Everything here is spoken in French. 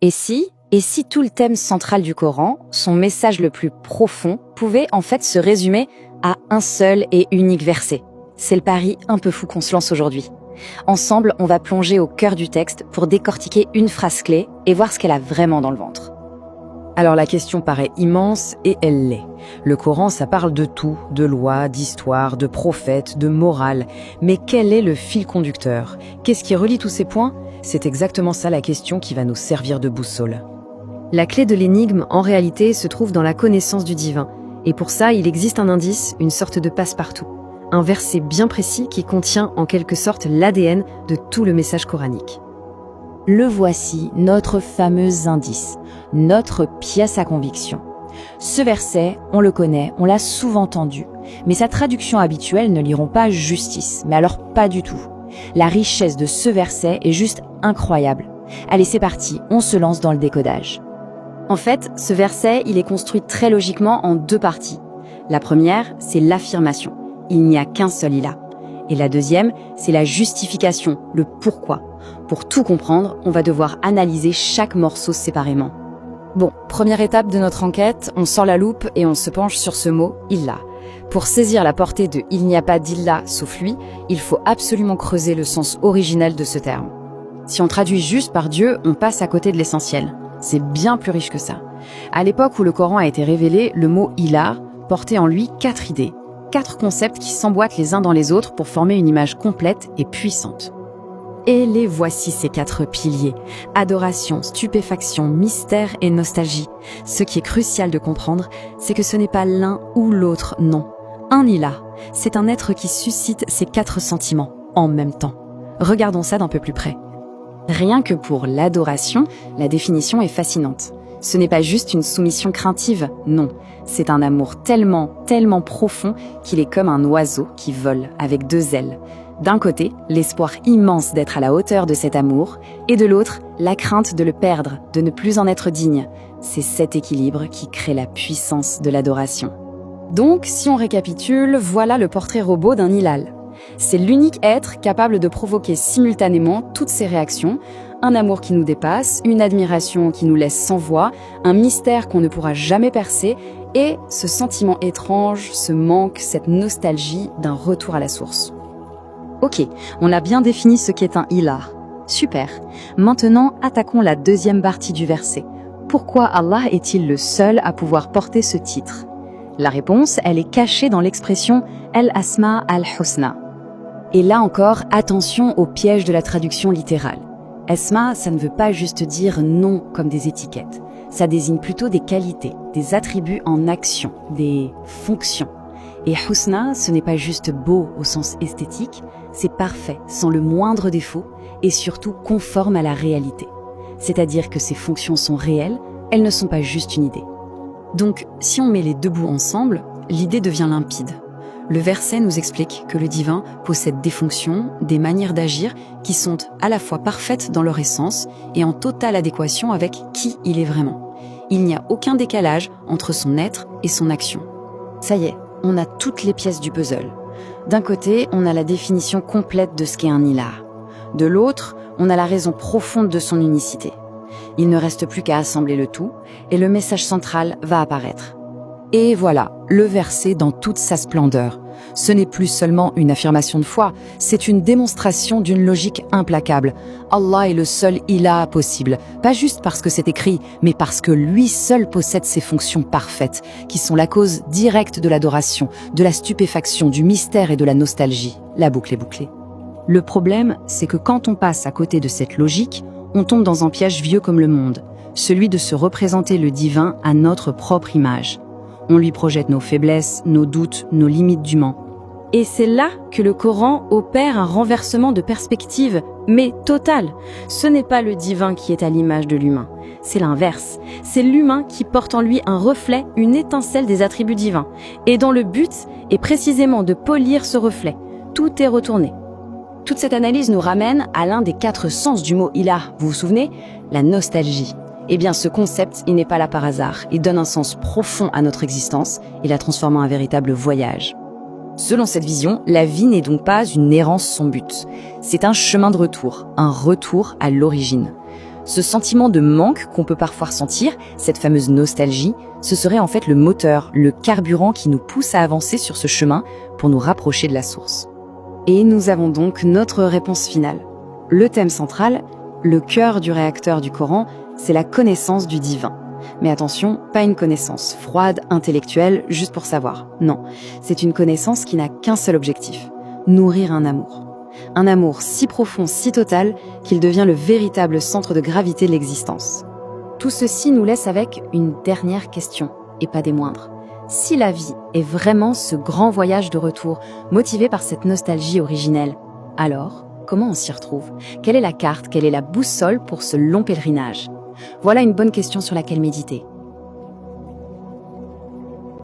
Et si tout le thème central du Coran, son message le plus profond, pouvait en fait se résumer à un seul et unique verset? C'est le pari un peu fou qu'on se lance aujourd'hui. Ensemble, on va plonger au cœur du texte pour décortiquer une phrase clé et voir ce qu'elle a vraiment dans le ventre. Alors la question paraît immense et elle l'est. Le Coran, ça parle de tout, de lois, d'histoire, de prophètes, de morale. Mais quel est le fil conducteur? Qu'est-ce qui relie tous ces points? C'est exactement ça la question qui va nous servir de boussole. La clé de l'énigme, en réalité, se trouve dans la connaissance du divin. Et pour ça, il existe un indice, une sorte de passe-partout. Un verset bien précis qui contient en quelque sorte l'ADN de tout le message coranique. Le voici, notre fameux indice, notre pièce à conviction. Ce verset, on le connaît, on l'a souvent entendu, mais sa traduction habituelle ne liront pas justice, mais alors pas du tout. La richesse de ce verset est juste incroyable. Allez, c'est parti, on se lance dans le décodage. En fait, ce verset, il est construit très logiquement en deux parties. La première, c'est l'affirmation. Il n'y a qu'un seul ilah. Et la deuxième, c'est la justification, le pourquoi. Pour tout comprendre, on va devoir analyser chaque morceau séparément. Bon, première étape de notre enquête, on sort la loupe et on se penche sur ce mot « illah ». Pour saisir la portée de « il n'y a pas d'illah sauf lui », il faut absolument creuser le sens originel de ce terme. Si on traduit juste par Dieu, on passe à côté de l'essentiel. C'est bien plus riche que ça. À l'époque où le Coran a été révélé, le mot « illah » portait en lui 4 idées. 4 concepts qui s'emboîtent les uns dans les autres pour former une image complète et puissante. Et les voici ces 4 piliers. Adoration, stupéfaction, mystère et nostalgie. Ce qui est crucial de comprendre, c'est que ce n'est pas l'un ou l'autre, non. Un ilah, c'est un être qui suscite ces 4 sentiments en même temps. Regardons ça d'un peu plus près. Rien que pour l'adoration, la définition est fascinante. Ce n'est pas juste une soumission craintive, non. C'est un amour tellement, tellement profond qu'il est comme un oiseau qui vole avec 2 ailes. D'un côté, l'espoir immense d'être à la hauteur de cet amour, et de l'autre, la crainte de le perdre, de ne plus en être digne. C'est cet équilibre qui crée la puissance de l'adoration. Donc, si on récapitule, voilà le portrait robot d'un Ilal. C'est l'unique être capable de provoquer simultanément toutes ces réactions, un amour qui nous dépasse, une admiration qui nous laisse sans voix, un mystère qu'on ne pourra jamais percer, et ce sentiment étrange, ce manque, cette nostalgie d'un retour à la source. Ok, on a bien défini ce qu'est un ilah. Super. Maintenant, attaquons la deuxième partie du verset. Pourquoi Allah est-il le seul à pouvoir porter ce titre? La réponse, elle est cachée dans l'expression « al-asma al-husna ». Et là encore, attention au piège de la traduction littérale. Asma, ça ne veut pas juste dire nom comme des étiquettes. Ça désigne plutôt des qualités, des attributs en action, des fonctions. Et husna, ce n'est pas juste beau au sens esthétique, c'est parfait, sans le moindre défaut, et surtout conforme à la réalité. C'est-à-dire que ces fonctions sont réelles, elles ne sont pas juste une idée. Donc, si on met les deux bouts ensemble, l'idée devient limpide. Le verset nous explique que le divin possède des fonctions, des manières d'agir qui sont à la fois parfaites dans leur essence et en totale adéquation avec qui il est vraiment. Il n'y a aucun décalage entre son être et son action. Ça y est, on a toutes les pièces du puzzle. D'un côté, on a la définition complète de ce qu'est un ilah. De l'autre, on a la raison profonde de son unicité. Il ne reste plus qu'à assembler le tout, et le message central va apparaître. Et voilà, le verset dans toute sa splendeur. Ce n'est plus seulement une affirmation de foi, c'est une démonstration d'une logique implacable. Allah est le seul ilah possible, pas juste parce que c'est écrit, mais parce que lui seul possède ces fonctions parfaites, qui sont la cause directe de l'adoration, de la stupéfaction, du mystère et de la nostalgie. La boucle est bouclée. Le problème, c'est que quand on passe à côté de cette logique, on tombe dans un piège vieux comme le monde, celui de se représenter le divin à notre propre image. On lui projette nos faiblesses, nos doutes, nos limites d'humain. Et c'est là que le Coran opère un renversement de perspective, mais total. Ce n'est pas le divin qui est à l'image de l'humain, c'est l'inverse. C'est l'humain qui porte en lui un reflet, une étincelle des attributs divins, et dont le but est précisément de polir ce reflet. Tout est retourné. Toute cette analyse nous ramène à l'un des 4 sens du mot ilah, vous vous souvenez? La nostalgie. Eh bien, ce concept, il n'est pas là par hasard. Il donne un sens profond à notre existence et la transforme en un véritable voyage. Selon cette vision, la vie n'est donc pas une errance sans but. C'est un chemin de retour, un retour à l'origine. Ce sentiment de manque qu'on peut parfois ressentir, cette fameuse nostalgie, ce serait en fait le moteur, le carburant qui nous pousse à avancer sur ce chemin pour nous rapprocher de la source. Et nous avons donc notre réponse finale. Le thème central, le cœur du réacteur du Coran, c'est la connaissance du divin. Mais attention, pas une connaissance froide, intellectuelle, juste pour savoir. Non, c'est une connaissance qui n'a qu'un seul objectif, nourrir un amour. Un amour si profond, si total, qu'il devient le véritable centre de gravité de l'existence. Tout ceci nous laisse avec une dernière question, et pas des moindres. Si la vie est vraiment ce grand voyage de retour, motivé par cette nostalgie originelle, alors, comment on s'y retrouve? Quelle est la carte, quelle est la boussole pour ce long pèlerinage? Voilà une bonne question sur laquelle méditer.